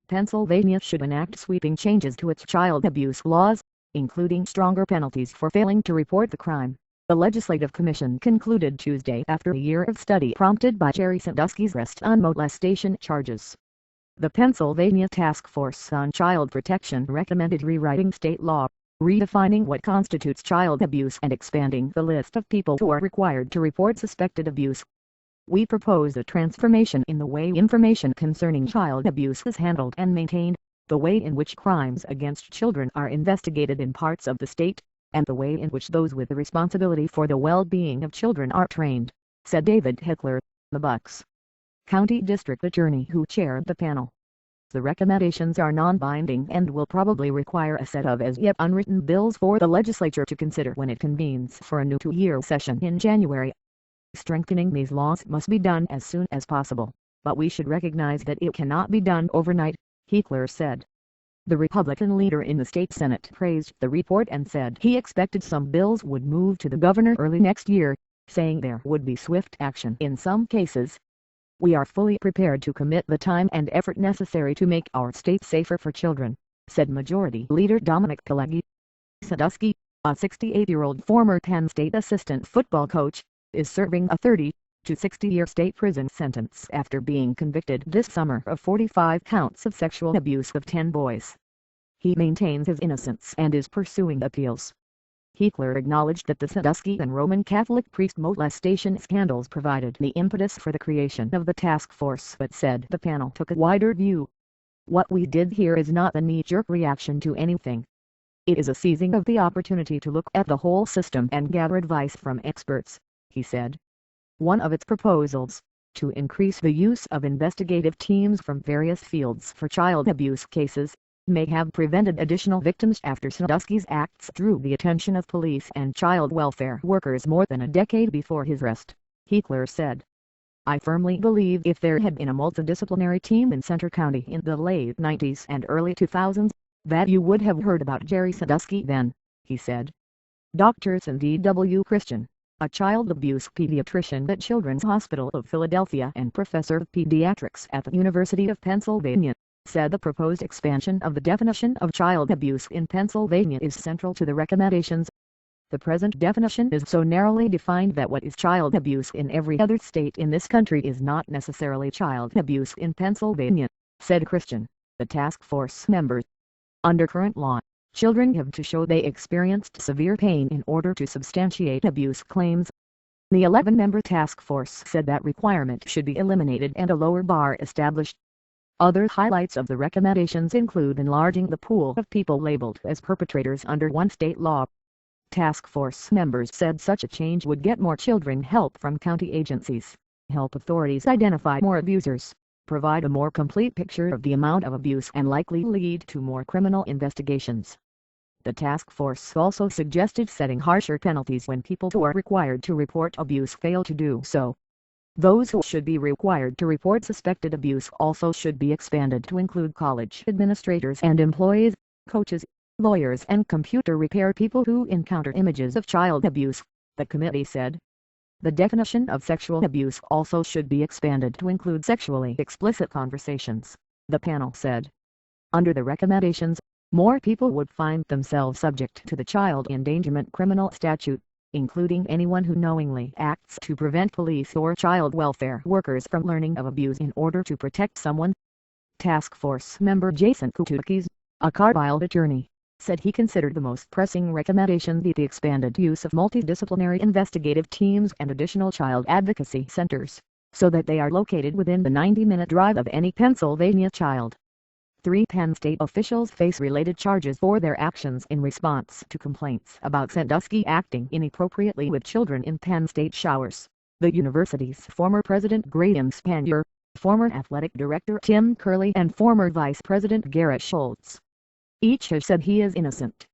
Pennsylvania should enact sweeping changes to its child abuse laws, including stronger penalties for failing to report the crime, the Legislative Commission concluded Tuesday after a year of study prompted by Jerry Sandusky's arrest on molestation charges. The Pennsylvania Task Force on Child Protection recommended rewriting state law, redefining what constitutes child abuse and expanding the list of people who are required to report suspected abuse. We propose a transformation in the way information concerning child abuse is handled and maintained, the way in which crimes against children are investigated in parts of the state, and the way in which those with the responsibility for the well-being of children are trained, said David Hickler, the Bucks County District Attorney who chaired the panel. The recommendations are non-binding and will probably require a set of as-yet unwritten bills for the legislature to consider when it convenes for a new two-year session in January. Strengthening these laws must be done as soon as possible, but we should recognize that it cannot be done overnight, Hickler said. The Republican leader in the state Senate praised the report and said he expected some bills would move to the governor early next year, saying there would be swift action in some cases. We are fully prepared to commit the time and effort necessary to make our state safer for children, said Majority Leader Dominic Pileggi. Sandusky, a 68-year-old former Penn State assistant football coach, is serving a 30 to 60-year state prison sentence after being convicted this summer of 45 counts of sexual abuse of 10 boys. He maintains his innocence and is pursuing appeals. Hickler acknowledged that the Sandusky and Roman Catholic priest molestation scandals provided the impetus for the creation of the task force but said the panel took a wider view. What we did here is not a knee-jerk reaction to anything. It is a seizing of the opportunity to look at the whole system and gather advice from experts, he said. One of its proposals, to increase the use of investigative teams from various fields for child abuse cases, may have prevented additional victims after Sandusky's acts drew the attention of police and child welfare workers more than a decade before his arrest, Hickler said. I firmly believe if there had been a multidisciplinary team in Centre County in the late 90s and early 2000s, that you would have heard about Jerry Sandusky then, he said. Dr. Cindy W. Christian, a child abuse pediatrician at Children's Hospital of Philadelphia and professor of pediatrics at the University of Pennsylvania, said the proposed expansion of the definition of child abuse in Pennsylvania is central to the recommendations. The present definition is so narrowly defined that what is child abuse in every other state in this country is not necessarily child abuse in Pennsylvania, said Christian, the task force member. Under current law, children have to show they experienced severe pain in order to substantiate abuse claims. The 11-member task force said that requirement should be eliminated and a lower bar established. Other highlights of the recommendations include enlarging the pool of people labeled as perpetrators under one state law. Task force members said such a change would get more children help from county agencies, help authorities identify more abusers, provide a more complete picture of the amount of abuse and likely lead to more criminal investigations. The task force also suggested setting harsher penalties when people who are required to report abuse fail to do so. Those who should be required to report suspected abuse also should be expanded to include college administrators and employees, coaches, lawyers and computer repair people who encounter images of child abuse, the committee said. The definition of sexual abuse also should be expanded to include sexually explicit conversations, the panel said. Under the recommendations, more people would find themselves subject to the child endangerment criminal statute, including anyone who knowingly acts to prevent police or child welfare workers from learning of abuse in order to protect someone. Task Force member Jason Kutukis, a Carlisle attorney, said he considered the most pressing recommendation be the expanded use of multidisciplinary investigative teams and additional child advocacy centers, so that they are located within the 90-minute drive of any Pennsylvania child. 3 Penn State officials face related charges for their actions in response to complaints about Sandusky acting inappropriately with children in Penn State showers. The university's former president Graham Spanier, former athletic director Tim Curley and former vice president Garrett Schultz. Each has said he is innocent.